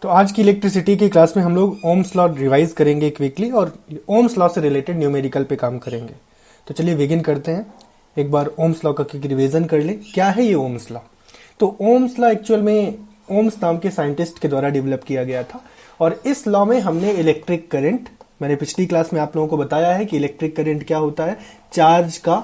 तो आज की इलेक्ट्रिसिटी की क्लास में हम लोग ओम्स लॉ रिवाइज करेंगे क्विकली और ओम्स लॉ से रिलेटेड न्यूमेरिकल पे काम करेंगे। तो चलिए बिगिन करते हैं। एक बार ओम्स लॉ का क्विक रिवीजन कर ले। क्या है ये ओम्स लॉ? तो ओम्स लॉ एक्चुअल में ओम्स नाम के साइंटिस्ट के द्वारा डेवलप किया गया था और इस लॉ में हमने इलेक्ट्रिक करंट, मैंने पिछली क्लास में आप लोगों को बताया है कि इलेक्ट्रिक करंट क्या होता है, चार्ज का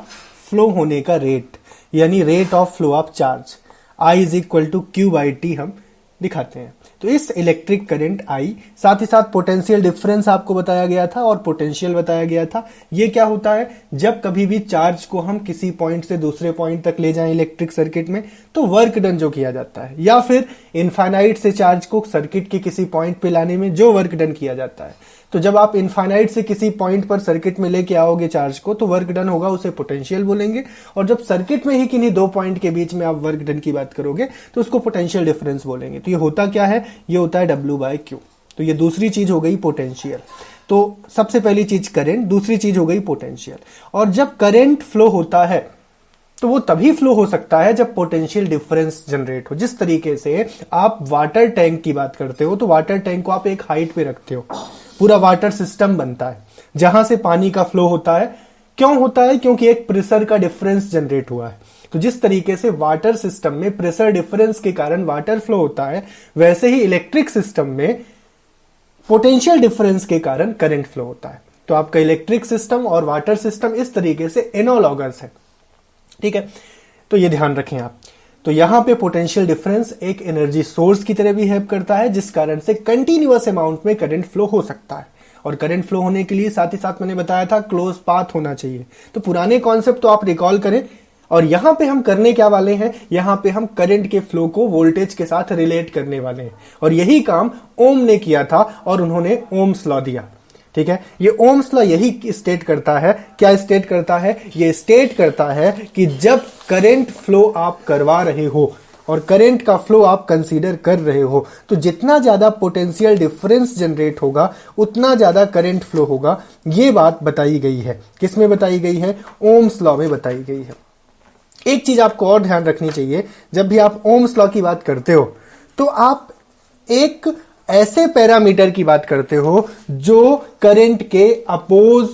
फ्लो होने का रेट, यानी rate of flow of charge I is equal to Q by T हम दिखाते हैं। तो इस इलेक्ट्रिक करंट I, साथ ही साथ पोटेंशियल डिफरेंस आपको बताया गया था और पोटेंशियल बताया गया था। ये क्या होता है, जब कभी भी चार्ज को हम किसी पॉइंट से दूसरे पॉइंट तक ले जाएं इलेक्ट्रिक सर्किट में, तो वर्क डन जो किया जाता है, या फिर इनफाइनाइट से चार्ज को सर्किट के किसी पॉइंट पे लाने में जो वर्क डन किया जाता है। तो जब आप इनफाइनाइट से किसी पॉइंट पर सर्किट में लेके आओगे चार्ज को, तो वर्क डन होगा, उसे पोटेंशियल बोलेंगे। और जब सर्किट में ही किन्हीं दो पॉइंट के बीच में आप वर्क डन की बात करोगे तो उसको पोटेंशियल डिफरेंस बोलेंगे। तो ये होता क्या है, ये होता है W बाय Q। तो ये दूसरी चीज हो गई पोटेंशियल। तो सबसे पहली चीज करंट, दूसरी चीज हो गई पोटेंशियल। और जब करंट फ्लो होता है तो वो तभी फ्लो हो सकता है जब पोटेंशियल डिफरेंस जनरेट हो। जिस तरीके से आप वाटर टैंक की बात करते हो, तो वाटर टैंक को आप एक हाइट पे रखते हो, पूरा वाटर सिस्टम बनता है जहां से पानी का फ्लो होता है। क्यों होता है? क्योंकि एक प्रेशर का डिफरेंस जनरेट हुआ है। तो जिस तरीके से वाटर सिस्टम में प्रेशर डिफरेंस के कारण वाटर फ्लो होता है, वैसे ही इलेक्ट्रिक सिस्टम में पोटेंशियल डिफरेंस के कारण करंट फ्लो होता है। तो आपका इलेक्ट्रिक सिस्टम और वाटर सिस्टम इस तरीके से एनालॉगस है, ठीक है। तो ये ध्यान रखें आप। तो यहां पे पोटेंशियल डिफरेंस एक एनर्जी सोर्स की तरह भी हेल्प करता है, जिस कारण से कंटिन्यूअस अमाउंट में करंट फ्लो हो सकता है। और करंट फ्लो होने के लिए साथ ही साथ मैंने बताया था क्लोज पाथ होना चाहिए। तो पुराने कॉन्सेप्ट तो आप रिकॉल करें। और यहां पे हम करने क्या वाले हैं, यहां पे हम करंट के फ्लो को वोल्टेज के साथ रिलेट करने वाले हैं। और यही काम ओम ने किया था और उन्होंने ओम्स लॉ दिया, ठीक है। ये ओम्स लॉ यही स्टेट करता है, क्या स्टेट करता है, ये स्टेट करता है कि जब करंट फ्लो आप करवा रहे हो और करंट का फ्लो आप कंसीडर कर रहे हो, तो जितना ज्यादा पोटेंशियल डिफरेंस जनरेट होगा उतना ज्यादा करंट फ्लो होगा। ये बात बताई गई है। किस में बताई गई है? ओम्स लॉ में बताई गई है। एक चीज आपको और ध्यान रखनी चाहिए, जब भी आप ओम्स लॉ की बात करते हो तो आप एक ऐसे पैरामीटर की बात करते हो जो करंट के अपोज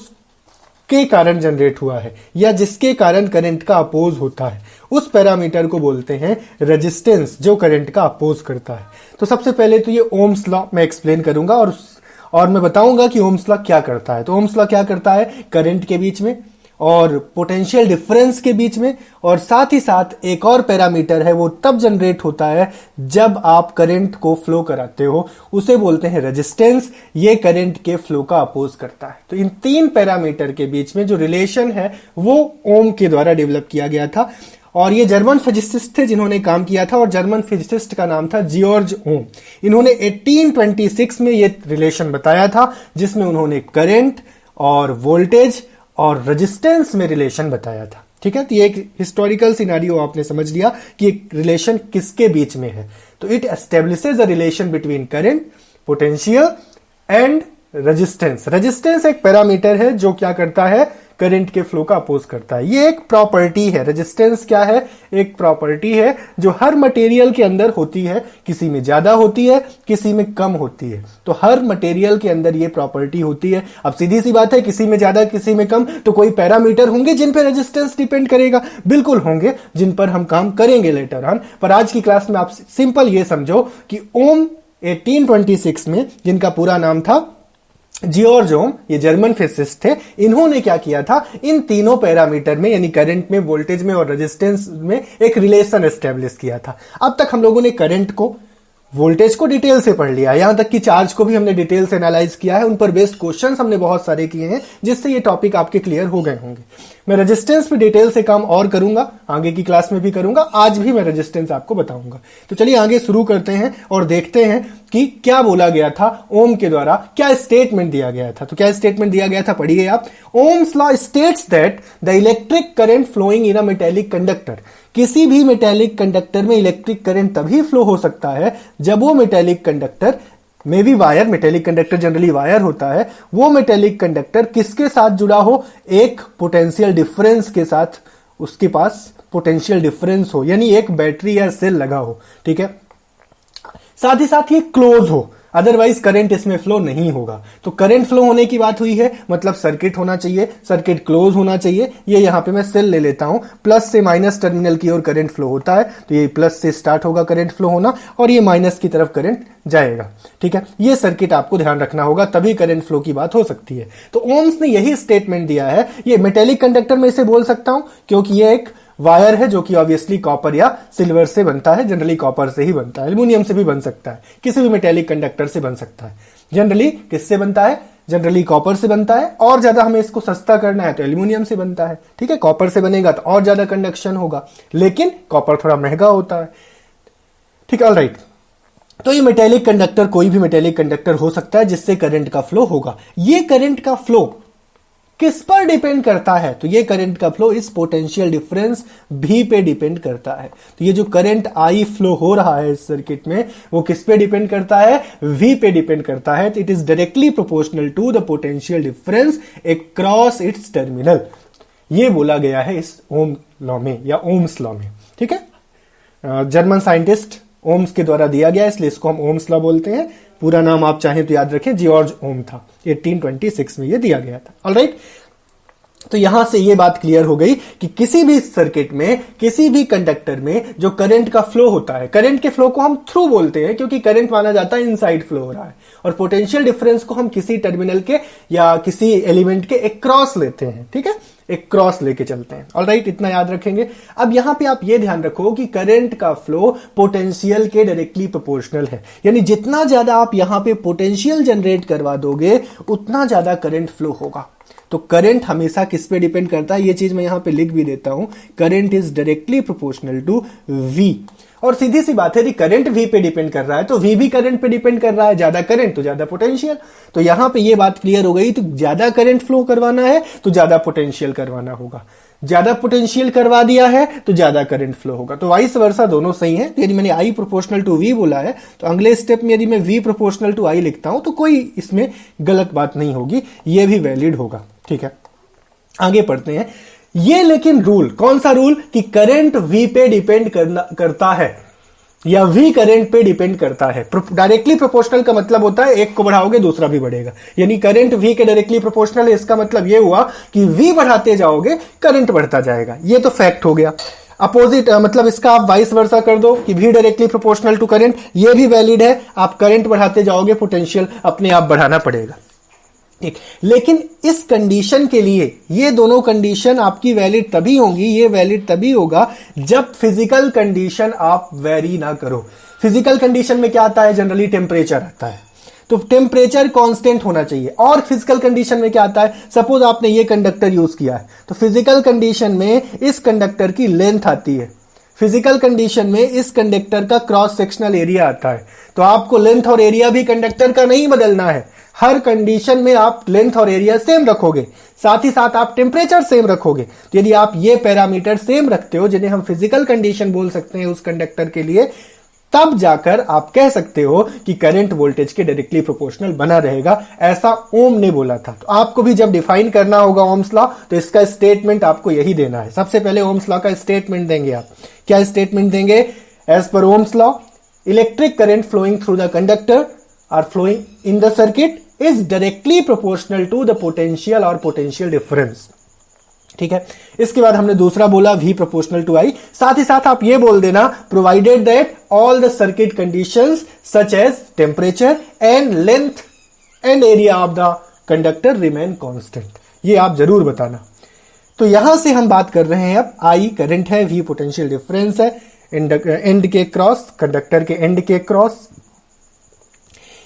के कारण जनरेट हुआ है, या जिसके कारण करंट का अपोज होता है। उस पैरामीटर को बोलते हैं रेजिस्टेंस, जो करंट का अपोज करता है। तो सबसे पहले तो ये ओम्स लॉ मैं एक्सप्लेन करूंगा और मैं बताऊंगा कि ओम्स लॉ क्या करता है। तो ओम्स लॉ क्या करता है, करंट के बीच में और पोटेंशियल डिफरेंस के बीच में, और साथ ही साथ एक और पैरामीटर है, वो तब जनरेट होता है जब आप करंट को फ्लो कराते हो, उसे बोलते हैं रेजिस्टेंस। ये करंट के फ्लो का अपोज करता है। तो इन तीन पैरामीटर के बीच में जो रिलेशन है वो ओम के द्वारा डेवलप किया गया था। और ये जर्मन फिजिसिस्ट थे जिन्होंने काम किया था, और जर्मन फिजिसिस्ट का नाम था जियोर्ज ओम। इन्होंने 1826 में ये रिलेशन बताया था, जिसमें उन्होंने करंट और वोल्टेज और रेजिस्टेंस में रिलेशन बताया था, ठीक है। तो ये एक हिस्टोरिकल सिनेरियो आपने समझ लिया कि एक रिलेशन किसके बीच में है। तो it establishes a relation between current, potential and resistance. Resistance एक पैरामीटर है जो क्या करता है, करंट के फ्लो का अपोज करता है। ये एक प्रॉपर्टी है। रेजिस्टेंस क्या है? एक प्रॉपर्टी है जो हर मटेरियल के अंदर होती है। किसी में ज्यादा होती है, किसी में कम होती है। तो हर मटेरियल के अंदर ये प्रॉपर्टी होती है। अब सीधी सी बात है, किसी में ज्यादा किसी में कम, तो कोई पैरामीटर होंगे जिन पर रेजिस्टेंस डिपेंड करेगा, बिल्कुल होंगे, जिन पर हम काम करेंगे लेटर ऑन। पर आज की क्लास में आप सिंपल ये समझो कि ओम 1826 में, जिनका पूरा नाम था जियोर्ज ओम, ये जर्मन फिजिसिस्ट थे, इन्होंने क्या किया था, इन तीनों पैरामीटर में यानी करंट में, वोल्टेज में और रेजिस्टेंस में एक रिलेशन एस्टेब्लिश किया था। अब तक हम लोगों ने करंट को, वोल्टेज को डिटेल से पढ़ लिया, यहां तक कि चार्ज को भी हमने डिटेल से एनालाइज किया है। उन पर बेस्ड क्वेश्चंस हमने बहुत सारे किए हैं, जिससे ये टॉपिक आपके क्लियर हो गए होंगे। मैं रेजिस्टेंस पे डिटेल से काम और करूंगा, आगे की क्लास में भी करूंगा। आज भी मैं रेजिस्टेंस आपको बताऊंगा। तो चलिए आगे शुरू करते हैं और देखते हैं कि क्या बोला गया था ओम के द्वारा, क्या स्टेटमेंट दिया गया था। तो क्या स्टेटमेंट दिया गया था, पढ़िए आप। Ohm's law states that the electric current flowing in a metallic conductor. किसी भी मेटेलिक कंडक्टर में इलेक्ट्रिक करंट तभी फ्लो हो सकता है जब वो मेटेलिक कंडक्टर में भी wire, metallic conductor generally wire होता है, वो मेटेलिक कंडक्टर किसके साथ जुड़ा हो, एक पोटेंशियल डिफरेंस के साथ, उसके पास पोटेंशियल डिफरेंस हो, यानी एक बैटरी या सेल लगा हो, ठीक है। साथ ही साथ ये क्लोज हो, अदरवाइज करंट इसमें फ्लो नहीं होगा। तो करंट फ्लो होने की बात हुई है, मतलब सर्किट होना चाहिए, सर्किट क्लोज होना चाहिए। ये यहां पे मैं सेल ले लेता हूं, प्लस से माइनस टर्मिनल की ओर करंट फ्लो होता है, तो ये प्लस से स्टार्ट होगा करंट फ्लो होना, और ये माइनस की तरफ करंट जाएगा। ठीक है, ये सर्किट आपको ध्यान रखना होगा, तभी करंट फ्लो की बात हो सकती है। तो ओम्स ने यही स्टेटमेंट दिया है। ये मेटेलिक कंडक्टर में इसे बोल सकता हूं, क्योंकि ये एक वायर है जो कि ऑब्वियसली कॉपर या सिल्वर से बनता है, जनरली कॉपर से ही बनता है, एल्यूमिनियम से भी बन सकता है, किसी भी मेटेलिक कंडक्टर से बन सकता है। जनरली किससे बनता है? जनरली कॉपर से बनता है, और ज्यादा हमें इसको सस्ता करना है तो एल्यूमिनियम से बनता है। ठीक है, कॉपर से बनेगा तो और ज्यादा कंडक्शन होगा, लेकिन कॉपर थोड़ा महंगा होता है। ठीक है, ऑलराइट। तो ये मेटेलिक कंडक्टर, कोई भी मेटेलिक कंडक्टर हो सकता है जिससे करंट का फ्लो होगा। ये करंट का फ्लो किस पर डिपेंड करता है? तो ये करंट का फ्लो इस पोटेंशियल डिफरेंस V पे डिपेंड करता है। तो ये जो करंट I फ्लो हो रहा है इस सर्किट में, वो किस पे डिपेंड करता है? V पे डिपेंड करता है। तो it is directly proportional to the potential difference across its terminal. ये बोला गया है इस ओम लॉ में या ओम्स लॉ में। ठीक है, जर्मन साइंटिस्ट ओम्स के द्वारा दिया गया, इसलिए इसको हम ओम्स लॉ बोलते हैं। पूरा नाम आप चाहें तो याद रखें, जॉर्ज ओम था, 1826 में ये दिया गया था। ऑलराइट, तो यहां से ये बात क्लियर हो गई कि किसी भी सर्किट में, किसी भी कंडक्टर में जो करंट का फ्लो होता है, करंट के फ्लो को हम थ्रू बोलते हैं, क्योंकि करंट माना जाता है इनसाइड फ्लो हो रहा है, और पोटेंशियल डिफरेंस को हम किसी टर्मिनल के या किसी एलिमेंट के अक्रॉस लेते हैं। ठीक है, एक क्रॉस लेके चलते हैं। ऑलराइट, इतना याद रखेंगे। अब यहां पे आप ये ध्यान रखो कि करंट का फ्लो पोटेंशियल के डायरेक्टली प्रोपोर्शनल है, यानी जितना ज्यादा आप यहां पे पोटेंशियल जनरेट करवा दोगे उतना ज्यादा करंट फ्लो होगा। तो करंट हमेशा किस पे डिपेंड करता है, ये चीज मैं यहां पे लिख भी देता हूं, current is directly proportional to V। और सीधी सी बात है कि करंट V पे डिपेंड कर रहा है, तो V भी करंट पे डिपेंड कर रहा है, ज्यादा करंट तो ज्यादा पोटेंशियल। तो यहां पे ये बात क्लियर हो गई, तो ज्यादा करंट फ्लो करवाना है तो ज्यादा पोटेंशियल करवाना होगा, ज्यादा पोटेंशियल करवा दिया है तो ज्यादा करंट फ्लो होगा। तो वाइस वर्सा दोनों सही है। यदि मैंने I प्रोपोर्शनल टू V बोला है, तो अगले स्टेप में यदि मैं V प्रोपोर्शनल टू I लिखता हूं तो कोई इसमें गलत बात नहीं होगी, ये भी वैलिड होगा। ठीक है, आगे पढ़ते हैं। ये लेकिन रूल, कौन सा रूल? कि करंट V पे डिपेंड करता है या V करंट पे डिपेंड करता है। डायरेक्टली प्रोपोर्शनल का मतलब होता है एक को बढ़ाओगे दूसरा भी बढ़ेगा, यानी करंट V के डायरेक्टली प्रोपोर्शनल है, इसका मतलब ये हुआ कि V बढ़ाते जाओगे करंट बढ़ता जाएगा। ये तो फैक्ट हो गया। अपोजिट मतलब इसका आप वाइस वर्सा कर दो कि V directly proportional to current, ये भी वैलिड है। आप करंट बढ़ाते जाओगे पोटेंशियल अपने आप बढ़ाना पड़ेगा। ठीक, लेकिन इस कंडीशन के लिए ये दोनों कंडीशन आपकी वैलिड तभी होंगी, ये वैलिड तभी होगा जब फिजिकल कंडीशन आप वेरी ना करो। फिजिकल कंडीशन में क्या आता है? जनरली टेम्परेचर आता है, तो टेम्परेचर कांस्टेंट होना चाहिए। और फिजिकल कंडीशन में क्या आता है? सपोज आपने ये कंडक्टर यूज किया है, तो फिजिकल कंडीशन में इस कंडक्टर की लेंथ आती है, फिजिकल कंडीशन में इस कंडक्टर का क्रॉस सेक्शनल एरिया आता है। तो आपको लेंथ और एरिया भी कंडक्टर का नहीं बदलना है, हर कंडीशन में आप लेंथ और एरिया सेम रखोगे, साथ ही साथ आप टेम्परेचर सेम रखोगे। तो यदि आप ये पैरामीटर सेम रखते हो, जिन्हें हम फिजिकल कंडीशन बोल सकते हैं उस कंडक्टर के लिए, तब जाकर आप कह सकते हो कि करंट वोल्टेज के डायरेक्टली प्रोपोर्शनल बना रहेगा। ऐसा ओम ने बोला था। तो आपको भी जब डिफाइन करना होगा ओम्स लॉ, तो इसका स्टेटमेंट आपको यही देना है। सबसे पहले ओम्स लॉ का स्टेटमेंट देंगे आप। क्या स्टेटमेंट देंगे? As per Ohm's law, electric current flowing through the conductor or flowing in the circuit is directly proportional to the potential और पोटेंशियल डिफरेंस। ठीक है, इसके बाद हमने दूसरा बोला V प्रोपोर्शनल टू I। साथ ही साथ आप ये बोल देना, provided that all the circuit conditions such as temperature and length and area of the conductor remain constant. ये आप जरूर बताना। तो यहां से हम बात कर रहे हैं अब I करंट है, V पोटेंशियल डिफरेंस है, एंड के क्रॉस, कंडक्टर के एंड के क्रॉस।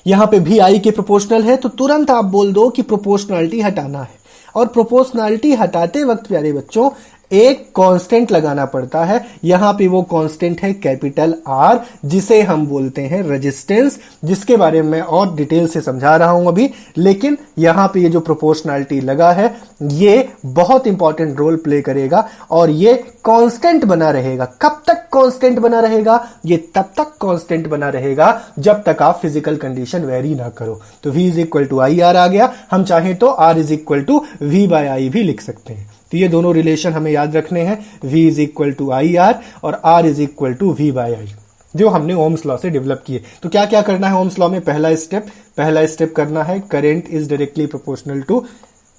यहां पे भी I के प्रोपोर्शनल है, तो तुरंत आप बोल दो कि प्रोपोर्शनलिटी हटाना है। और प्रोपोर्शनलिटी हटाते वक्त प्यारे बच्चों एक कांस्टेंट लगाना पड़ता है। यहां पे वो कांस्टेंट है कैपिटल R, जिसे हम बोलते हैं रेजिस्टेंस, जिसके बारे में और डिटेल से समझा रहा हूं अभी। लेकिन यहां पे ये जो प्रोपोर्शनलिटी लगा है, ये बहुत इंपॉर्टेंट रोल प्ले करेगा और ये कांस्टेंट बना रहेगा। कब तक कांस्टेंट बना रहेगा? ये तब तक कांस्टेंट बना रहेगा जब तक आप फिजिकल कंडीशन वेरी ना करो। तो V is equal to I R आ गया। हम चाहें तो R is equal to V by I भी लिख सकते हैं। तो ये दोनों रिलेशन हमें याद रखने हैं, V is equal to I R और R is equal to V by I. जो हमने ओम्स लॉ से डेवलप किए। तो क्या क्या करना है ओम्स लॉ में? पहला स्टेप करना है current is directly proportional to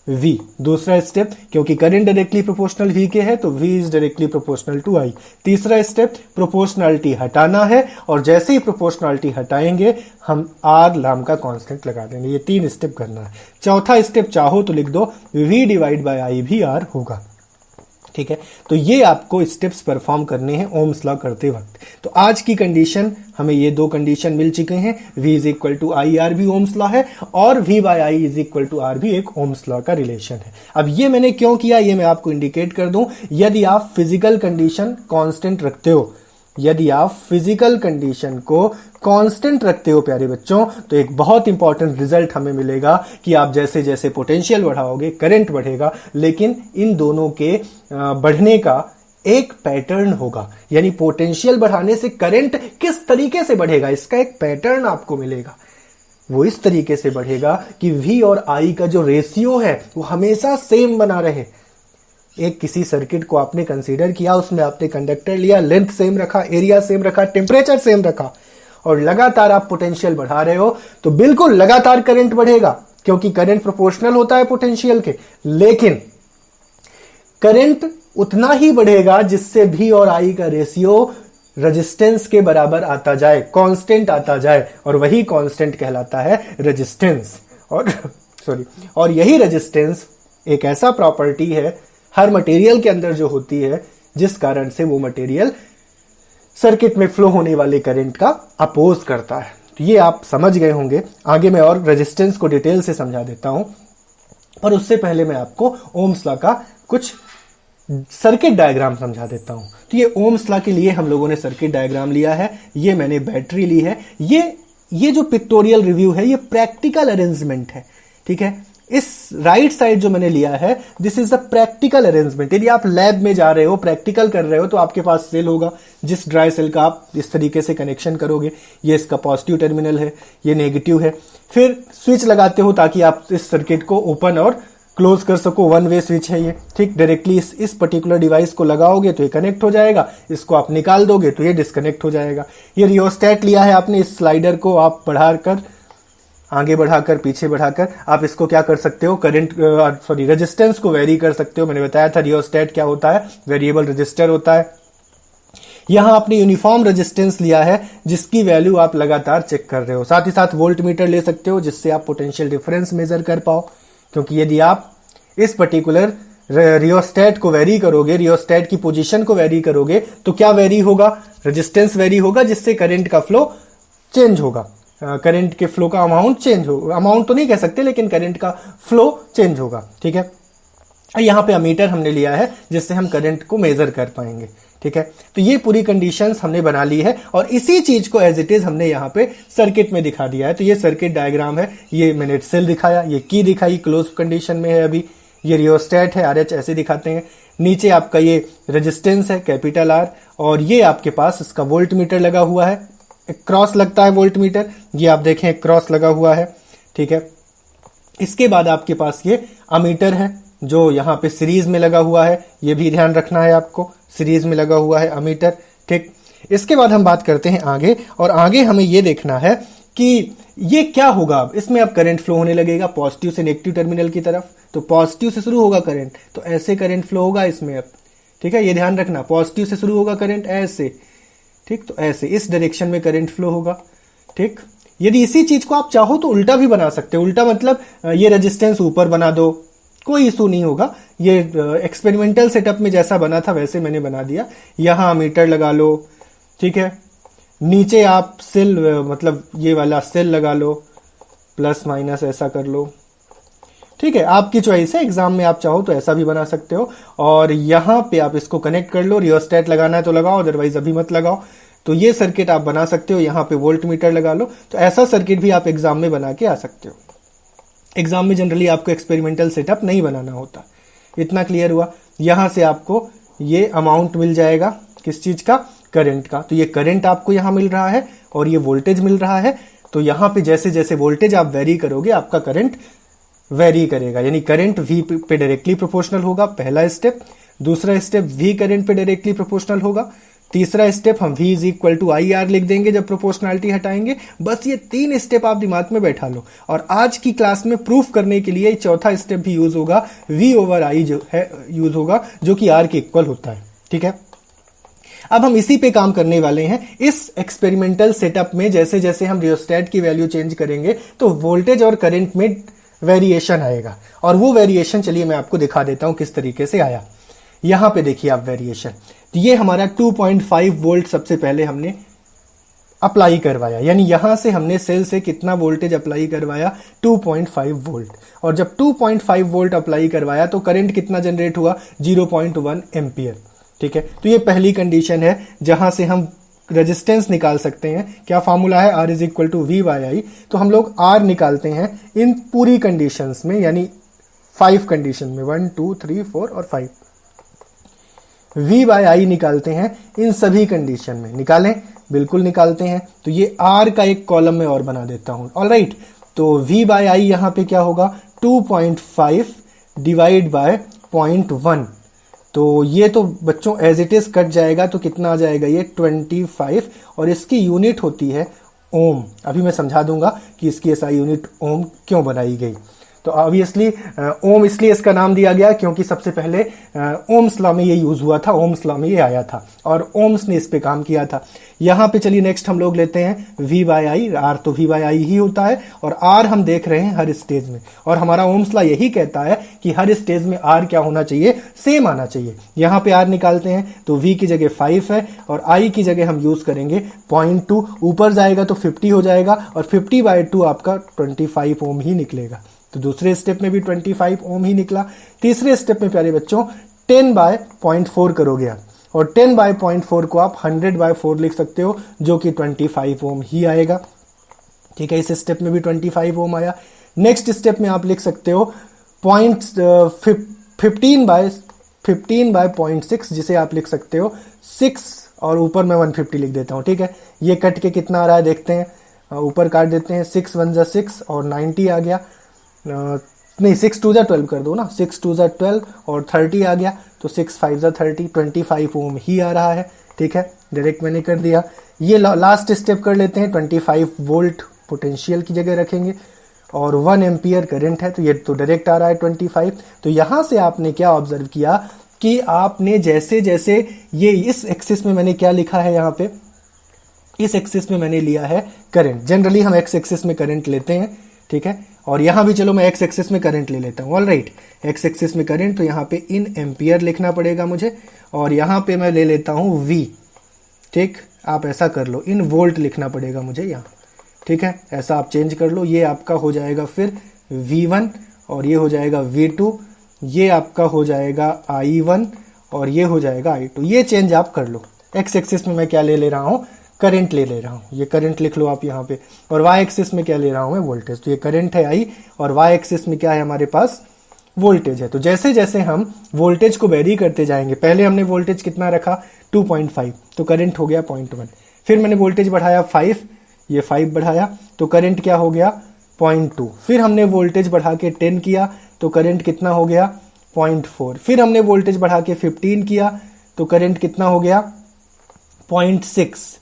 V। दूसरा स्टेप, क्योंकि करंट डायरेक्टली प्रोपोर्शनल V के है तो V is directly proportional to I। तीसरा स्टेप, प्रोपोर्शनलिटी हटाना है और जैसे ही प्रोपोर्शनलिटी हटाएंगे हम R नाम का कांस्टेंट लगा देंगे। ये 3 स्टेप करना है। चौथा स्टेप चाहो तो लिख दो V डिवाइड बाय I भी R होगा। ठीक है, तो ये आपको स्टेप्स परफॉर्म करने हैं ओम्स लॉ करते वक्त। तो आज की कंडीशन, हमें ये 2 कंडीशन मिल चुके हैं। V is equal to I R भी ओम्स लॉ है और V by I is equal to R भी एक ओम्स लॉ का रिलेशन है। अब ये मैंने क्यों किया, ये मैं आपको इंडिकेट कर दूं। यदि आप फिजिकल कंडीशन कांस्टेंट रखते हो, यदि आप फिजिकल कंडीशन को कांस्टेंट रखते हो प्यारे बच्चों, तो एक बहुत इंपॉर्टेंट रिजल्ट हमें मिलेगा कि आप जैसे जैसे पोटेंशियल बढ़ाओगे करंट बढ़ेगा, लेकिन इन दोनों के बढ़ने का एक पैटर्न होगा। यानी पोटेंशियल बढ़ाने से करंट किस तरीके से बढ़ेगा, इसका एक पैटर्न आपको मिलेगा। वो इस तरीके से बढ़ेगा कि V और I का जो रेशियो है वो हमेशा सेम बना रहे। एक किसी सर्किट को आपने कंसीडर किया, उसमें आपने कंडक्टर लिया, लेंथ सेम रखा, एरिया सेम रखा, टेम्परेचर सेम रखा और लगातार आप पोटेंशियल बढ़ा रहे हो, तो बिल्कुल लगातार करंट बढ़ेगा, क्योंकि करंट प्रोपोर्शनल होता है पोटेंशियल के। लेकिन करंट उतना ही बढ़ेगा जिससे V और I का रेशियो रेजिस्टेंस के बराबर आता जाए, कांस्टेंट आता जाए, और वही कांस्टेंट कहलाता है रेजिस्टेंस। और यही रेजिस्टेंस एक ऐसा प्रॉपर्टी है हर मटेरियल के अंदर जो होती है, जिस कारण से वो मटेरियल सर्किट में फ्लो होने वाले करंट का अपोज करता है। तो ये आप समझ गए होंगे। आगे मैं और रेजिस्टेंस को डिटेल से समझा देता हूं, पर उससे पहले मैं आपको ओम्स लॉ का कुछ सर्किट डायग्राम समझा देता हूं। तो ये ओम्स लॉ के लिए हम लोगों ने सर्किट डायग्राम लिया है। ये मैंने बैटरी ली है। ये जो पिक्टोरियल रिव्यू है ये प्रैक्टिकल अरेंजमेंट है। ठीक है, इस राइट साइड जो मैंने लिया है this is a practical arrangement. यदि आप लैब में जा रहे हो, प्रैक्टिकल कर रहे हो, तो आपके पास सेल होगा, जिस ड्राई सेल का आप इस तरीके से कनेक्शन करोगे। ये इसका पॉजिटिव टर्मिनल है, ये नेगेटिव है। फिर स्विच लगाते हो ताकि आप इस सर्किट को ओपन और क्लोज कर सको। 1 वे स्विच है ये। ठीक, डायरेक्टली इस पर्टिकुलर डिवाइस को लगाओगे तो ये कनेक्ट हो जाएगा, इसको आप निकाल दोगे तो ये डिस्कनेक्ट हो जाएगा। ये रियोस्टेट लिया है आपने, इस स्लाइडर को आप बढ़ाकर, आगे बढ़ाकर, पीछे बढ़ाकर आप इसको क्या कर सकते हो, रेजिस्टेंस को वेरी कर सकते हो। मैंने बताया था रियोस्टेट क्या होता है, वेरिएबल रजिस्टर होता है। यहां आपने यूनिफॉर्म रेजिस्टेंस लिया है जिसकी वैल्यू आप लगातार चेक कर रहे हो। साथ ही साथ वोल्ट मीटर ले सकते हो जिससे आप पोटेंशियल डिफरेंस मेजर कर पाओ, क्योंकि यदि आप इस पर्टिकुलर रियोस्टेट को वेरी करोगे, रियोस्टेट की पोजीशन को वेरी करोगे, तो क्या वेरी होगा, रेजिस्टेंस वेरी होगा, जिससे करंट का फ्लो चेंज होगा। करंट के फ्लो का अमाउंट चेंज होगा, अमाउंट तो नहीं कह सकते, लेकिन करंट का फ्लो चेंज होगा। ठीक है, यहां पे अमीटर हमने लिया है जिससे हम करंट को मेजर कर पाएंगे। ठीक है, तो ये पूरी कंडीशंस हमने बना ली है और इसी चीज को एज इट इज हमने यहाँ पे सर्किट में दिखा दिया है। तो ये सर्किट डायग्राम है, ये मैंने सेल दिखाया, ये की दिखाई, क्लोज कंडीशन में है अभी। ये रियोस्टेट है, RH ऐसे दिखाते हैं। नीचे आपका ये रेजिस्टेंस है, कैपिटल R, और ये आपके पास इसका वोल्ट मीटर लगा हुआ है, एक क्रॉस लगता है वोल्ट मीटर, ये आप देखें एक क्रॉस लगा हुआ है। ठीक है, इसके बाद आपके पास ये अमीटर है जो यहाँ पे सीरीज में लगा हुआ है, ये भी ध्यान रखना है आपको, सीरीज में लगा हुआ है अमीटर। ठीक, इसके बाद हम बात करते हैं आगे, और आगे हमें ये देखना है कि ये क्या होगा। अब इसमें अब करंट फ्लो होने लगेगा पॉजिटिव से नेगेटिव टर्मिनल की तरफ, तो पॉजिटिव से शुरू होगा करंट, तो ऐसे करंट फ्लो होगा इसमें अब। ठीक है, ये ध्यान रखना, पॉजिटिव से शुरू होगा करंट ऐसे। ठीक, तो ऐसे इस डायरेक्शन में करंट फ्लो होगा। ठीक, यदि इसी चीज को आप चाहो तो उल्टा भी बना सकते हो। उल्टा मतलब ये रेजिस्टेंस ऊपर बना दो, कोई इशू नहीं होगा। ये एक्सपेरिमेंटल सेटअप में जैसा बना था वैसे मैंने बना दिया। यहां मीटर लगा लो। ठीक है, नीचे आप सेल मतलब ये वाला सेल लगा लो, प्लस माइनस ऐसा कर लो। ठीक है, आपकी चॉइस है, एग्जाम में आप चाहो तो ऐसा भी बना सकते हो। और यहां पे आप इसको कनेक्ट कर लो, रियोस्टेट लगाना है तो लगाओ, अदरवाइज अभी मत लगाओ। तो ये सर्किट आप बना सकते हो, यहां पे वोल्ट मीटर लगा लो। तो ऐसा सर्किट भी आप एग्जाम में बना के आ सकते हो। एग्जाम में जनरली आपको एक्सपेरिमेंटल सेटअप नहीं बनाना होता। इतना क्लियर हुआ। यहां से आपको ये अमाउंट मिल जाएगा, किस चीज का, करंट का। तो ये करंट आपको यहां मिल रहा है और ये वोल्टेज मिल रहा है। तो यहां पे जैसे जैसे वोल्टेज आप वेरी करोगे आपका करंट वेरी करेगा, यानी करंट V पे डायरेक्टली प्रोपोर्शनल होगा, पहला स्टेप। दूसरा स्टेप V करंट पे डायरेक्टली प्रोपोर्शनल होगा। तीसरा स्टेप हम V is equal to I R लिख देंगे जब प्रोपोर्शनैलिटी हटाएंगे। बस ये 3 स्टेप आप दिमाग में बैठा लो, और आज की क्लास में प्रूफ करने के लिए चौथा स्टेप भी यूज होगा, V ओवर I जो है यूज होगा, जो कि R के इक्वल होता है। ठीक है, अब हम इसी पे काम करने वाले हैं। इस एक्सपेरिमेंटल सेटअप में जैसे जैसे हम रियोस्टेट की वैल्यू चेंज करेंगे तो वोल्टेज और करंट में वेरिएशन आएगा, और वो वेरिएशन चलिए मैं आपको दिखा देता हूं किस तरीके से आया। यहां पे देखिए आप वेरिएशन, तो ये हमारा 2.5 वोल्ट सबसे पहले हमने अप्लाई करवाया, यानी यहां से हमने सेल से कितना वोल्टेज अप्लाई करवाया, 2.5 वोल्ट। और जब 2.5 वोल्ट अप्लाई करवाया तो करंट कितना जनरेट हुआ, 0.1 एम्पियर। ठीक है, तो ये पहली कंडीशन है जहां से हम रेजिस्टेंस निकाल सकते हैं। क्या फॉर्मूला है, R is equal to V by I. तो हम लोग R निकालते हैं इन पूरी कंडीशंस में, यानी 5 कंडीशन में, 1 2 3 4 और 5। V बाई आई निकालते हैं इन सभी कंडीशन में। निकालें, बिल्कुल निकालते हैं। तो ये R का एक कॉलम में और बना देता हूं। ऑलराइट, तो V बाई आई यहां पे क्या होगा, 2.5 डिवाइड बाय 0.1। तो ये तो बच्चों एज इट इज कट जाएगा, तो कितना आ जाएगा ये 25, और इसकी यूनिट होती है ओम। अभी मैं समझा दूंगा कि इसकी एसआई यूनिट ओम क्यों बनाई गई। तो ऑब्वियसली ओम इसलिए इसका नाम दिया गया क्योंकि सबसे पहले ओम्स लॉ में ये यूज हुआ था, ओम्स लॉ में ये आया था और ओम्स ने इस पे काम किया था। यहां पे चलिए नेक्स्ट हम लोग लेते हैं V बाई आई। R तो V बाई आई ही होता है, और R हम देख रहे हैं हर स्टेज में, और हमारा ओम्स लॉ यही कहता है कि हर स्टेज में R क्या होना चाहिए, सेम आना चाहिए। यहां पे R निकालते हैं तो V की जगह 5 है, और I की जगह हम यूज करेंगे 0.2। ऊपर जाएगा तो 50 हो जाएगा, और 50/2 आपका 25 ओम ही निकलेगा। तो दूसरे स्टेप में भी 25 ओम ही निकला। तीसरे स्टेप में प्यारे बच्चों 10/0.4 करोगे आप, और 10/0.4 को आप 100/4 लिख सकते हो, जो कि 25 ओम ही आएगा। ठीक है, इस स्टेप में भी 25 ओम आया। नेक्स्ट स्टेप में आप लिख सकते हो 15/0.6, जिसे आप लिख सकते हो 6, और ऊपर मैं 150 लिख देता हूं। ठीक है, ये कट के कितना आ रहा है देखते हैं, ऊपर काट देते हैं। 6 1 जा 6 और 90 आ गया, नहीं 6 2 जा 12 कर दो ना, 6 2 जा 12 और 30 आ गया, तो 6 5 जा 30, 25 ओम ही आ रहा है। ठीक है, डायरेक्ट मैंने कर दिया। ये लास्ट स्टेप कर लेते हैं, 25 वोल्ट पोटेंशियल की जगह रखेंगे, और 1 एम्पियर करंट है, तो ये तो डायरेक्ट आ रहा है 25। तो यहां से आपने क्या ऑब्जर्व किया कि आपने जैसे जैसे ये इस एक्सिस में मैंने क्या लिखा है, यहाँ पे इस एक्सिस में मैंने लिया है करंट। जनरली हम एक्स एक्सिस में करंट लेते हैं। ठीक है, और यहां भी चलो मैं एक्स एक्सिस में करंट ले लेता हूं। ऑलराइट, एक्स एक्सिस में करंट, तो यहां पे इन एम्पियर लिखना पड़ेगा मुझे, और यहां पे मैं ले लेता हूं V। ठीक, आप ऐसा कर लो, इन वोल्ट लिखना पड़ेगा मुझे यहां। ठीक है, ऐसा आप चेंज कर लो। ये आपका हो जाएगा फिर V1, और ये हो जाएगा V2, ये आपका हो जाएगा I1, और ये हो जाएगा I2। ये चेंज आप कर लो। एक्स एक्सिस में मैं क्या ले रहा हूं, करंट ले रहा हूं, ये करंट लिख लो आप यहाँ पे। और वाई एक्सिस में क्या ले रहा हूं मैं, वोल्टेज। तो ये करंट है I, और वाई एक्सिस में क्या है हमारे पास, वोल्टेज है। तो जैसे जैसे हम वोल्टेज को वेरी करते जाएंगे, पहले हमने वोल्टेज कितना रखा 2.5, तो करंट हो गया 0.1। फिर मैंने वोल्टेज बढ़ाया 5, ये 5 बढ़ाया, तो करंट क्या हो गया 0.2। फिर हमने वोल्टेज बढ़ा के 10 किया, तो करंट कितना हो गया 0.4। फिर हमने वोल्टेज बढ़ा के 15 किया, तो करंट कितना हो गया 0.6,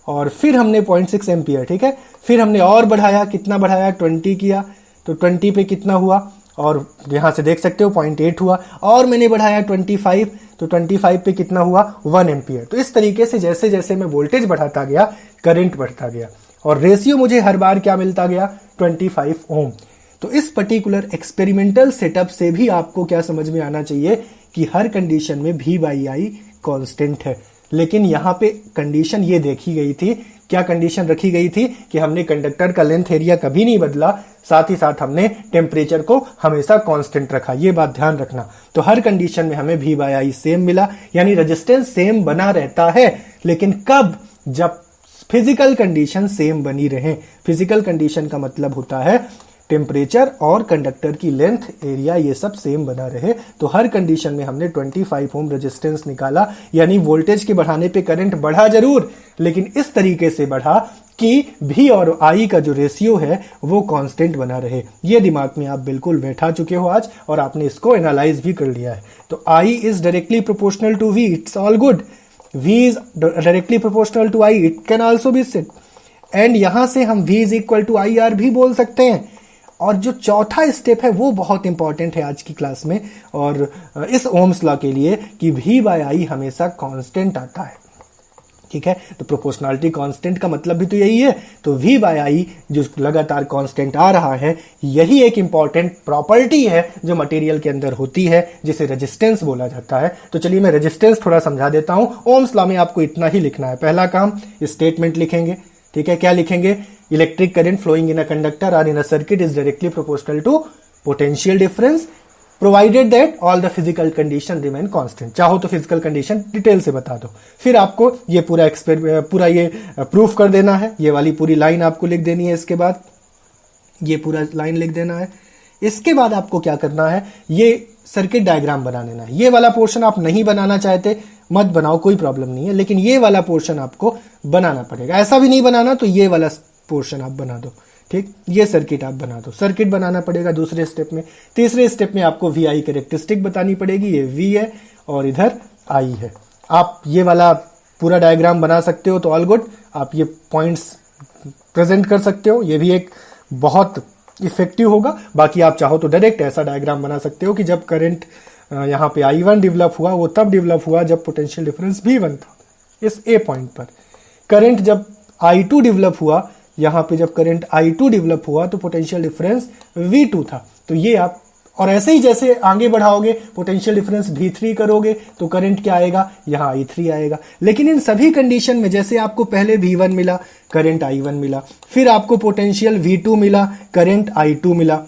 और फिर हमने 0.6 एम्पियर। ठीक है, फिर हमने और बढ़ाया, कितना बढ़ाया 20 किया, तो 20 पे कितना हुआ, और यहां से देख सकते हो 0.8 हुआ, और मैंने बढ़ाया 25, तो 25 पे कितना हुआ 1 एम्पियर। तो इस तरीके से जैसे जैसे मैं वोल्टेज बढ़ाता गया, करंट बढ़ता गया, और रेशियो मुझे हर बार क्या मिलता गया 25 ओम। तो इस पर्टिकुलर एक्सपेरिमेंटल सेटअप से भी आपको क्या समझ में आना चाहिए कि हर कंडीशन में V बाई आई कॉन्स्टेंट है। लेकिन यहां पे कंडीशन ये देखी गई थी, क्या कंडीशन रखी गई थी कि हमने कंडक्टर का लेंथ एरिया कभी नहीं बदला, साथ ही साथ हमने टेम्परेचर को हमेशा कांस्टेंट रखा। ये बात ध्यान रखना। तो हर कंडीशन में हमें V बाई आई सेम मिला, यानी रेजिस्टेंस सेम बना रहता है। लेकिन कब, जब फिजिकल कंडीशन सेम बनी रहे। फिजिकल कंडीशन का मतलब होता है टेम्परेचर और कंडक्टर की लेंथ, एरिया, ये सब सेम बना रहे। तो हर कंडीशन में हमने 25 ओम रेजिस्टेंस निकाला, यानी वोल्टेज के बढ़ाने पे करंट बढ़ा जरूर, लेकिन इस तरीके से बढ़ा कि V और I का जो रेशियो है वो कांस्टेंट बना रहे। ये दिमाग में आप बिल्कुल बैठा चुके हो आज, और आपने इसको एनालाइज भी कर लिया है। तो I is directly proportional to V, it's all good. V is directly proportional to I, it can also be said. And यहां से हम V is equal to IR भी बोल सकते हैं। और जो चौथा स्टेप है वो बहुत इंपॉर्टेंट है आज की क्लास में और इस ओम्स लॉ के लिए कि V बाय I हमेशा कांस्टेंट आता है। ठीक है, तो प्रोपोर्शनलिटी कांस्टेंट का मतलब भी तो यही है। तो V बाय I जो लगातार कांस्टेंट आ रहा है, यही एक इंपॉर्टेंट प्रॉपर्टी है जो मटेरियल के अंदर होती है, जिसे रेजिस्टेंस बोला जाता है। तो चलिए मैं रेजिस्टेंस थोड़ा समझा देता हूं। ओम्स लॉ में आपको इतना ही लिखना है। पहला काम, स्टेटमेंट लिखेंगे। ठीक है, क्या लिखेंगे? Electric current flowing in a conductor और in a circuit is directly proportional to potential difference provided that all the physical condition remain constant. चाहो तो फिजिकल कंडीशन डिटेल से बता दो। फिर आपको ये पूरा ये प्रूफ कर देना है। ये वाली पूरी लाइन आपको लिख देनी है। इसके बाद ये पूरा लाइन लिख देना है। इसके बाद आपको क्या करना है? ये सर्किट डायग्राम बना लेना है। ये वाला पोर्शन आप नहीं बनाना चाहते, मत बनाओ, कोई प्रॉब्लम नहीं है, लेकिन ये वाला पोर्शन आपको बनाना पड़ेगा। ऐसा भी नहीं बनाना तो ये वाला पोर्शन आप बना दो। ठीक, ये सर्किट आप बना दो। सर्किट बनाना पड़ेगा दूसरे स्टेप में। तीसरे स्टेप में आपको V I कैरेक्टरिस्टिक बतानी पड़ेगी। ये V है और इधर I है। आप ये वाला पूरा डायग्राम बना सकते हो तो ऑल गुड। आप ये पॉइंट्स प्रेजेंट कर सकते हो, ये भी एक बहुत इफेक्टिव होगा। बाकी आप चाहो तो डायरेक्ट ऐसा डायग्राम बना सकते हो कि जब करंट यहाँ पे I1 डेवलप हुआ, वो तब डेवलप हुआ जब पोटेंशियल डिफरेंस V1 था इस A पॉइंट पर। करंट जब I2 डेवलप हुआ, यहाँ पे जब करंट I2 डेवलप हुआ तो पोटेंशियल डिफरेंस V2 था। तो ये आप, और ऐसे ही जैसे आगे बढ़ाओगे पोटेंशियल डिफरेंस V3 करोगे तो करंट क्या आएगा? यहाँ I3 आएगा। लेकिन इन सभी कंडीशन में जैसे आपको पहले V1 मिला, करंट I1 मिला, फिर आपको पोटेंशियल V2 मिला, करंट I2 मिला,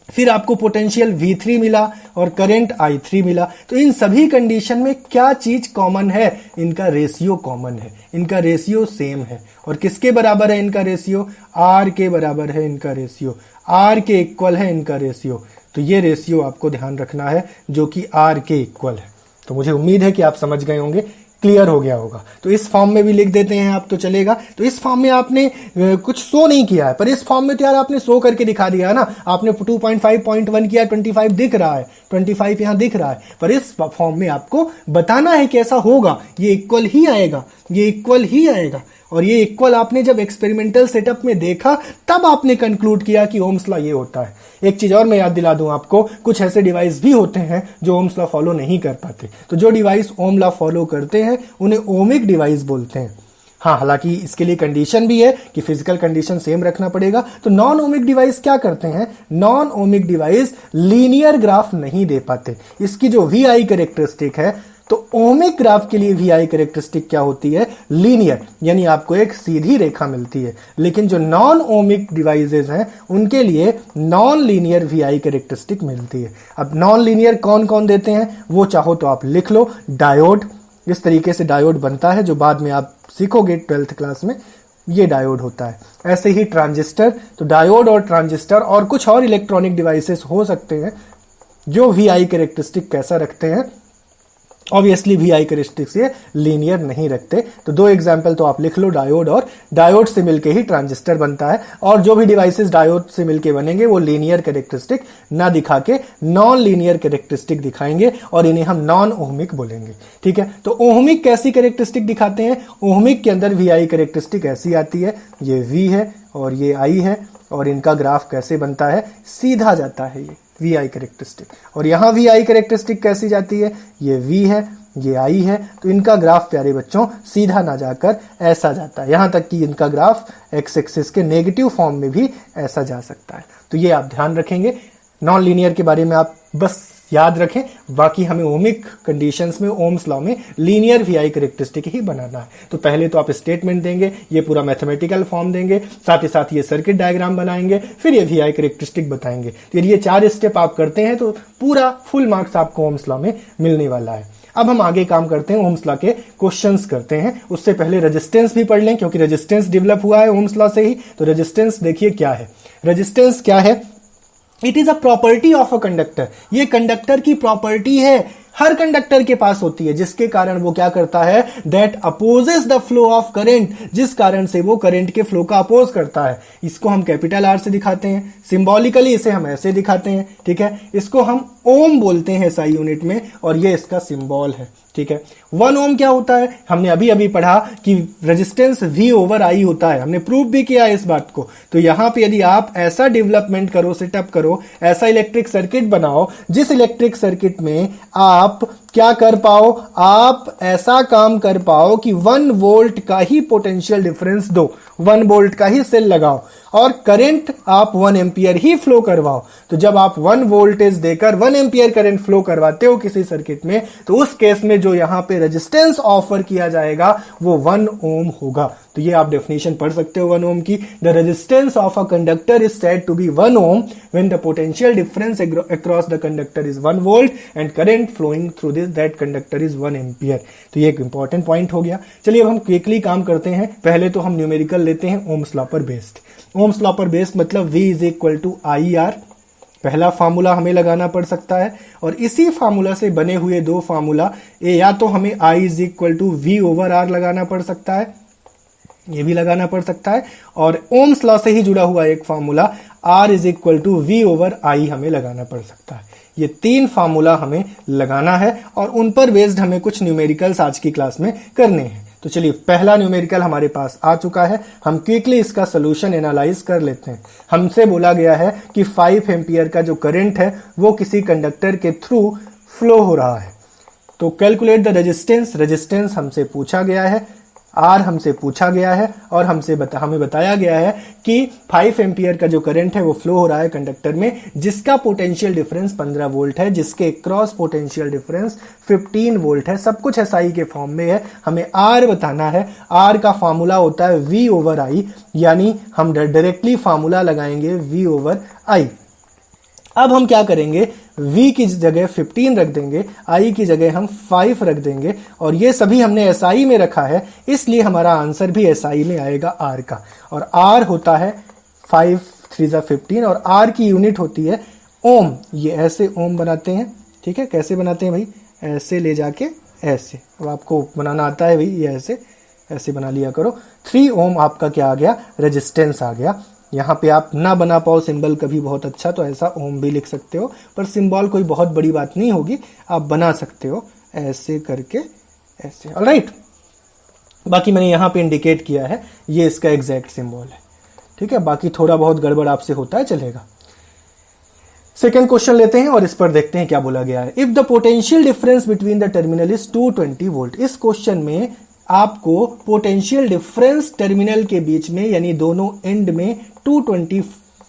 फिर आपको पोटेंशियल V3 मिला और करंट I3 मिला, तो इन सभी कंडीशन में क्या चीज कॉमन है? इनका रेशियो कॉमन है, इनका रेशियो सेम है। और किसके बराबर है इनका रेशियो? R के बराबर है इनका रेशियो, R के इक्वल है इनका रेशियो। तो ये रेशियो आपको ध्यान रखना है जो कि R के इक्वल है। तो मुझे उम्मीद है कि आप समझ गए होंगे, क्लियर हो गया होगा। तो इस फॉर्म में भी लिख देते हैं आप तो चलेगा। तो इस फॉर्म में आपने कुछ शो नहीं किया है, पर इस फॉर्म में तो यार आपने शो करके दिखा दिया है ना। आपने 2.5.1 किया, 25 दिख रहा है, 25 यहां दिख रहा है, पर इस फॉर्म में आपको बताना है कि ऐसा होगा, ये इक्वल ही आएगा, ये इक्वल ही आएगा। और ये इक्वल आपने जब एक्सपेरिमेंटल सेटअप में देखा तब आपने कंक्लूड किया कि ओम्स लॉ ये होता है। एक चीज और मैं याद दिला दूं आपको, कुछ ऐसे डिवाइस भी होते हैं जो ओम्स लॉ फॉलो नहीं कर पाते। तो जो डिवाइस ओम लॉ फॉलो करते हैं उन्हें ओमिक डिवाइस बोलते हैं। हाँ, हालांकि इसके लिए कंडीशन भी है कि फिजिकल कंडीशन सेम रखना पड़ेगा। तो नॉन ओमिक डिवाइस क्या करते हैं? Non ohmic device linear graph नहीं दे पाते। इसकी जो V I कैरेक्टरिस्टिक है, तो ओमिक ग्राफ के लिए V I कैरेक्टरिस्टिक क्या होती है? लीनियर, यानी आपको एक सीधी रेखा मिलती है। लेकिन जो नॉन ओमिक डिवाइसेस हैं उनके लिए non linear V I characteristic मिलती है। अब नॉन लीनियर कौन कौन देते हैं वो चाहो तो आप लिख लो। डायोड, इस तरीके से डायोड बनता है जो बाद में आप सीखोगे 12th क्लास में, ये डायोड होता है। ऐसे ही ट्रांजिस्टर, तो डायोड और ट्रांजिस्टर और कुछ और इलेक्ट्रॉनिक डिवाइसेस हो सकते हैं जो V I कैरेक्टरिस्टिक कैसा रखते हैं? ऑब्वियसली V I कैरेक्टरिस्टिक से लीनियर नहीं रखते। तो दो एग्जांपल तो आप लिख लो, डायोड, और डायोड से मिलके ही ट्रांजिस्टर बनता है। और जो भी डिवाइसेस डायोड से मिलके बनेंगे वो लीनियर कैरेक्टरिस्टिक ना दिखा के नॉन लीनियर कैरेक्टरिस्टिक दिखाएंगे और इन्हें हम नॉन ओहमिक बोलेंगे। ठीक है, तो ओहमिक कैसी कैरेक्टरिस्टिक दिखाते हैं? ओहमिक के अंदर V I कैरेक्टरिस्टिक ऐसी आती है, ये V है और ये I है, और इनका ग्राफ कैसे बनता है? सीधा जाता है ये V I कैरेक्टरिस्टिक। और यहां V I कैरेक्टरिस्टिक कैसी जाती है? ये V है, ये I है, तो इनका ग्राफ प्यारे बच्चों सीधा ना जाकर ऐसा जाता है। यहां तक कि इनका ग्राफ एक्स एक्सिस के नेगेटिव फॉर्म में भी ऐसा जा सकता है। तो ये आप ध्यान रखेंगे। नॉन लीनियर के बारे में आप बस याद रखें, बाकी हमें ओमिक कंडीशंस में, ओम्स लॉ में लीनियर V I कैरेक्टरिस्टिक ही बनाना है। तो पहले तो आप स्टेटमेंट देंगे, ये पूरा मैथमेटिकल फॉर्म देंगे, साथ ही साथ ये सर्किट डायग्राम बनाएंगे, फिर ये V I कैरेक्टरिस्टिक बताएंगे। तो ये 4 स्टेप आप करते हैं तो पूरा फुल मार्क्स आपको ओम्स लॉ में मिलने वाला है। अब हम आगे काम करते हैं, ओम्स लॉ के क्वेश्चंस करते हैं। उससे पहले रेजिस्टेंस भी पढ़ लें, क्योंकि रेजिस्टेंस डेवलप हुआ है ओम्स लॉ से ही। तो रेजिस्टेंस देखिए क्या है। रेजिस्टेंस क्या है? It is a property of a conductor. ये कंडक्टर की प्रॉपर्टी है, हर कंडक्टर के पास होती है, जिसके कारण वो क्या करता है? That opposes the flow of current, जिस कारण से वो करंट के फ्लो का अपोज करता है। इसको हम कैपिटल R से दिखाते हैं, सिंबॉलिकली इसे हम ऐसे दिखाते हैं। ठीक है, इसको हम ओम बोलते हैं SI यूनिट में, और ये इसका सिंबल है। ठीक है। 1 ओम क्या होता है, हमने अभी अभी पढ़ा कि रेजिस्टेंस V ओवर I होता है, हमने प्रूव भी किया है इस बात को। तो यहां पे यदि आप ऐसा डेवलपमेंट करो, सेटअप करो, ऐसा इलेक्ट्रिक सर्किट बनाओ जिस इलेक्ट्रिक सर्किट में आप क्या कर पाओ, आप ऐसा काम कर पाओ कि 1 वोल्ट का ही पोटेंशियल डिफरेंस दो, 1 वोल्ट का ही सेल लगाओ और करंट आप 1 एम्पियर ही फ्लो करवाओ। तो जब आप 1 वोल्टेज देकर 1 एम्पियर करंट फ्लो करवाते हो किसी सर्किट में, तो उस केस में जो यहां पे रेजिस्टेंस ऑफर किया जाएगा वो 1 ओम होगा। तो ये आप डेफिनेशन पढ़ सकते हो 1 ओम की। The resistance of a conductor is said to be 1 ohm when the potential difference across the conductor is 1 volt and current flowing through this that conductor is 1 ampere. तो ये एक इंपॉर्टेंट पॉइंट हो गया। चलिए अब हम quickly काम करते हैं। पहले तो हम न्यूमेरिकल लेते हैं ओम्स लॉ पर बेस्ड। ओम्स लॉ पर बेस्ड मतलब V is equal to I R, पहला फार्मूला हमें लगाना पड़ सकता है। और इसी फार्मूला से बने हुए दो फार्मूला, या तो हमें I is equal to V over R लगाना पड़ सकता है, ये भी लगाना पड़ सकता है। और ओम्स लॉ से ही जुड़ा हुआ एक formula R is equal to V over I हमें लगाना पड़ सकता है। ये 3 फार्मूला हमें लगाना है और उन पर बेस्ड हमें कुछ न्यूमेरिकल्स आज की क्लास में करने हैं। तो चलिए पहला न्यूमेरिकल हमारे पास आ चुका है, हम क्विकली इसका सोल्यूशन एनालाइज कर लेते हैं। हमसे बोला गया है कि 5 एम्पियर का जो करंट है वो किसी कंडक्टर के थ्रू फ्लो हो रहा है। तो कैलकुलेट द रेजिस्टेंस, रेजिस्टेंस हमसे पूछा गया है, R हमसे पूछा गया है और हमें बताया गया है कि 5 एम्पियर का जो करंट है वो फ्लो हो रहा है कंडक्टर में, जिसका पोटेंशियल डिफरेंस 15 वोल्ट है, जिसके क्रॉस पोटेंशियल डिफरेंस 15 वोल्ट है। सब कुछ SI के फॉर्म में है, हमें R बताना है। R का फार्मूला होता है V ओवर I, यानी हम डायरेक्टली फार्मूला लगाएंगे V ओवर I। अब हम क्या करेंगे, V की जगह 15 रख देंगे, I की जगह हम 5 रख देंगे और ये सभी हमने SI में रखा है, इसलिए हमारा आंसर भी SI में आएगा R का। और R होता है 5 3 15 और R की यूनिट होती है ओम। ये ऐसे ओम बनाते हैं, ठीक है। कैसे बनाते हैं भाई, ऐसे ले जाके ऐसे, अब आपको बनाना आता है भाई, ये ऐसे ऐसे बना लिया करो। 3 ओम आपका क्या आ गया, रेजिस्टेंस आ गया। यहाँ पे आप ना बना पाओ सिंबल कभी बहुत अच्छा, तो ऐसा ओम भी लिख सकते हो, पर सिंबल कोई बहुत बड़ी बात नहीं होगी, आप बना सकते हो ऐसे करके ऐसे, ऑलराइट। बाकी मैंने यहाँ पे इंडिकेट किया है, ये इसका एग्जैक्ट सिंबल है, ठीक है। बाकी थोड़ा बहुत गड़बड़ आपसे होता है, चलेगा। सेकेंड क्वेश्चन लेते हैं और इस पर देखते हैं क्या बोला गया है। If the potential difference between the terminal is 220 volt, इस क्वेश्चन में आपको पोटेंशियल डिफरेंस टर्मिनल के बीच में यानी दोनों एंड में 220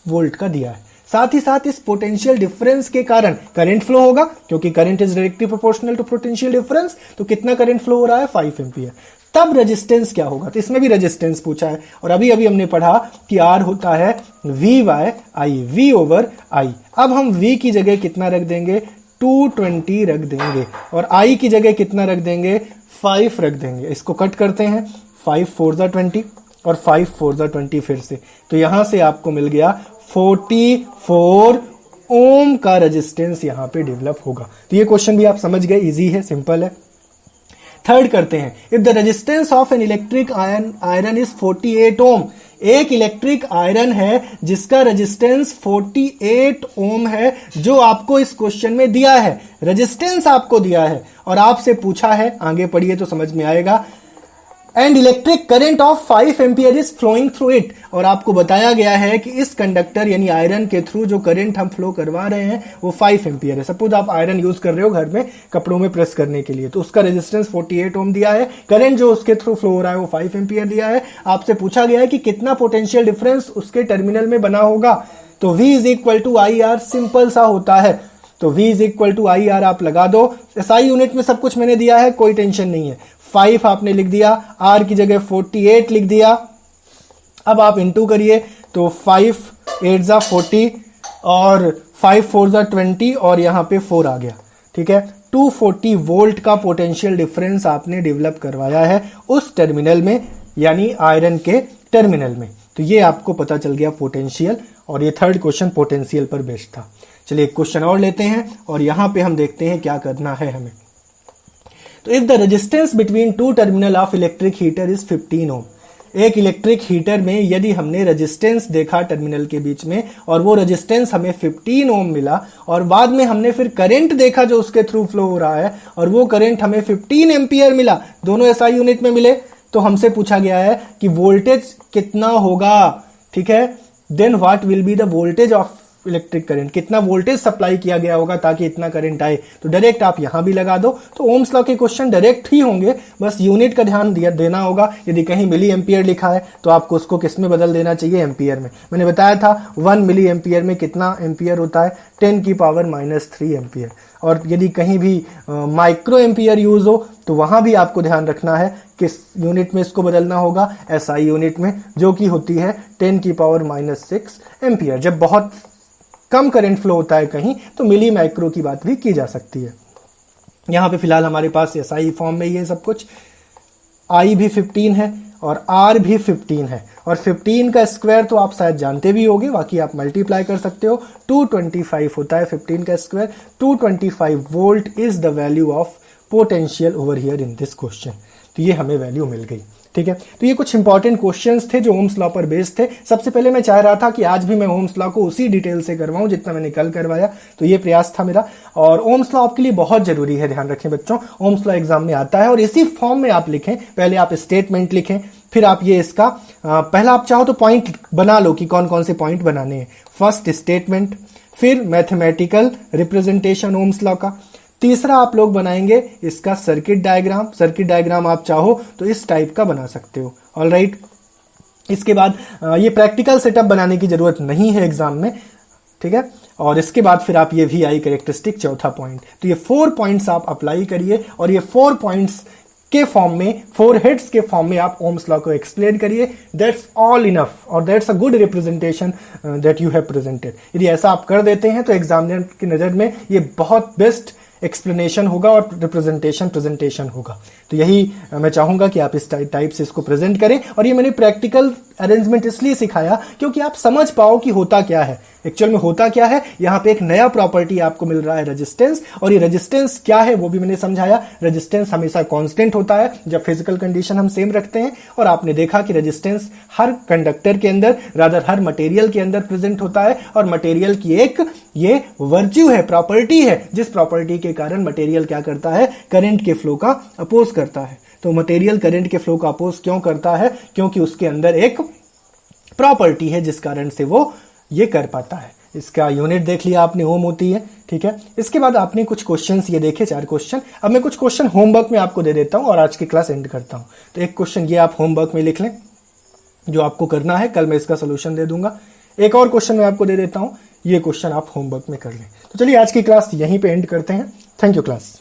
वोल्ट का दिया है। साथ ही साथ इस पोटेंशियल डिफरेंस के कारण करंट फ्लो होगा, क्योंकि current is directly proportional to potential difference. तो कितना करंट फ्लो हो रहा है, 5 एम्पियर। तब रेजिस्टेंस क्या होगा, तो इसमें भी रेजिस्टेंस पूछा है और अभी अभी हमने पढ़ा कि R होता है V by I, V over I। अब हम V की जगह कितना रख देंगे, 220 रख देंगे और I की जगह कितना रख देंगे, 5 रख देंगे। इसको कट करते हैं, 5 4 जा 20 और 5 4 जा 20 फिर से, तो यहां से आपको मिल गया 44 ओम का रेजिस्टेंस यहां पे डेवलप होगा। तो ये क्वेश्चन भी आप समझ गए, इजी है, सिंपल है। थर्ड करते हैं, if the resistance of an electric iron is 48 ओम, एक इलेक्ट्रिक आयरन है जिसका रेजिस्टेंस 48 ओम है, जो आपको इस क्वेश्चन में दिया है, रेजिस्टेंस आपको दिया है और आपसे पूछा है, आगे पढ़िए तो समझ में आएगा, and electric current of 5 ampere is flowing through it, और आपको बताया गया है कि इस कंडक्टर यानी आयरन के थ्रू जो करंट हम फ्लो करवा रहे हैं वो 5 एम्पियर है। सपोज आप आयरन यूज कर रहे हो घर में कपड़ों में प्रेस करने के लिए, तो उसका रेजिस्टेंस 48 ओम दिया है, करंट जो उसके थ्रू फ्लो हो रहा है वो 5 एम्पियर दिया है। आपसे पूछा गया है कि कितना पोटेंशियल डिफरेंस उसके टर्मिनल में बना होगा, तो V is equal to I R, simple सा होता है। तो V is equal to I R आप लगा दो, SI यूनिट में सब कुछ मैंने दिया है, कोई टेंशन नहीं है। 5 आपने लिख दिया, R की जगह 48 लिख दिया। अब आप इंटू करिए, तो 5 8 जा 40 और 5 4 जा 20 और यहां पे 4 आ गया, ठीक है। 240 वोल्ट का पोटेंशियल डिफरेंस आपने डेवलप करवाया है उस टर्मिनल में, यानी आयरन के टर्मिनल में। तो ये आपको पता चल गया पोटेंशियल, और ये थर्ड क्वेश्चन पोटेंशियल पर बेस्ड था। चलिए एक क्वेश्चन और लेते हैं और यहां पे हम देखते हैं क्या करना है हमें। तो if the resistance between two terminal of electric heater is 15 ओम, एक इलेक्ट्रिक हीटर में यदि हमने रेजिस्टेंस देखा टर्मिनल के बीच में और वो रेजिस्टेंस हमें 15 ओम मिला और बाद में हमने फिर करंट देखा जो उसके थ्रू फ्लो हो रहा है और वो करंट हमें 15 एम्पियर मिला, दोनों एसआई यूनिट में मिले, तो हमसे पूछा गया है कि वोल्टेज कितना होगा। ठीक है, then what will be the voltage of electric current, कितना वोल्टेज सप्लाई किया गया होगा ताकि इतना करंट आए। तो डायरेक्ट आप यहां भी लगा दो। तो ओम्स लॉ के क्वेश्चन डायरेक्ट ही होंगे, बस यूनिट का ध्यान देना होगा। यदि कहीं मिली एम्पियर लिखा है तो आपको उसको किस में बदल देना चाहिए, एम्पियर में। मैंने बताया था 1 मिली एम्पियर में कितना एम्पियर होता है, 10 की पावर -3 एम्पियर। और यदि कहीं भी माइक्रो एम्पियर यूज हो तो वहां भी आपको ध्यान रखना है किस यूनिट में इसको बदलना होगा, एसआई यूनिट में, जो कि होती है 10 की पावर -6 एम्पियर। जब बहुत कम करंट फ्लो होता है कहीं तो मिली माइक्रो की बात भी की जा सकती है। यहां पे फिलहाल हमारे पास एसआई फॉर्म में ये सब कुछ, आई भी 15 है और आर भी 15 है और 15 का स्क्वायर तो आप शायद जानते भी होंगे, बाकी आप मल्टीप्लाई कर सकते हो। 225 होता है 15 का square. 225 volt is the value of potential over here in this question. तो ये हमें वैल्यू मिल गई। ठीक है, तो ये कुछ इंपॉर्टेंट क्वेश्चंस थे जो ओम्स लॉ पर बेस्ड थे। सबसे पहले मैं चाह रहा था कि आज भी मैं ओम्स लॉ को उसी डिटेल से करवाऊं जितना मैंने कल करवाया, तो ये प्रयास था मेरा। और ओम्स लॉ आपके लिए बहुत जरूरी है, ध्यान रखें बच्चों। ओम्स लॉ एग्जाम में आता है और इसी फॉर्म में आप लिखें। पहले आप स्टेटमेंट लिखें, फिर आप ये इसका पहला आप चाहो तो पॉइंट बना लो कि कौन कौन से पॉइंट बनाने हैं। फर्स्ट स्टेटमेंट, फिर मैथमेटिकल रिप्रेजेंटेशन ओम्स लॉ का, तीसरा आप लोग बनाएंगे इसका सर्किट डायग्राम। सर्किट डायग्राम आप चाहो तो इस टाइप का बना सकते हो। ऑलराइट, इसके बाद ये प्रैक्टिकल सेटअप बनाने की जरूरत नहीं है एग्जाम में। ठीक है, और इसके बाद फिर आप ये VI कैरेक्टरिस्टिक, चौथा पॉइंट। तो ये 4 पॉइंट्स आप अप्लाई करिए और ये 4 पॉइंट्स के फॉर्म में, 4 हेड्स के फॉर्म में आप ओम्स लॉ को एक्सप्लेन करिए। दैट्स ऑल इनफ और that's a good representation that you have presented. यदि ऐसा आप कर देते हैं तो एग्जामिनर की नजर में ये बहुत बेस्ट एक्सप्लेनेशन होगा और प्रेजेंटेशन होगा। तो यही मैं चाहूंगा कि आप इस टाइप से इसको प्रेजेंट करें। और ये मैंने प्रैक्टिकल अरेंजमेंट इसलिए सिखाया क्योंकि आप समझ पाओ कि होता क्या है, एक्चुअल में होता क्या है। यहाँ पे एक नया प्रॉपर्टी आपको मिल रहा है, रेजिस्टेंस। और ये रेजिस्टेंस क्या है वो भी मैंने समझाया। रेजिस्टेंस हमेशा कांस्टेंट होता है जब फिजिकल कंडीशन हम सेम रखते हैं। और आपने देखा कि रेजिस्टेंस हर कंडक्टर के अंदर, रादर हर मटेरियल के अंदर प्रेजेंट होता है। और मटेरियल की एक ये वर्च्यू है, प्रॉपर्टी है, जिस प्रॉपर्टी के कारण मटेरियल क्या करता है, करंट के फ्लो का अपोज करता है। तो मटेरियल करंट के फ्लो का अपोज क्यों करता है? क्योंकि उसके अंदर एक प्रॉपर्टी है जिस कारण से वो ये कर पाता है। इसका यूनिट देख लिया आपने, ओम होती है। ठीक है, इसके बाद आपने कुछ क्वेश्चंस ये देखे, 4 क्वेश्चन। अब मैं कुछ क्वेश्चन होमवर्क में आपको दे देता हूं और आज की क्लास एंड करता हूं। तो एक क्वेश्चन ये आप होमवर्क में लिख लें जो आपको करना है, कल मैं इसका सोल्यूशन दे दूंगा। एक और क्वेश्चन मैं आपको दे देता हूं, ये क्वेश्चन आप होमवर्क में कर लें। तो चलिए आज की क्लास यहीं पे एंड करते हैं। Thank you class.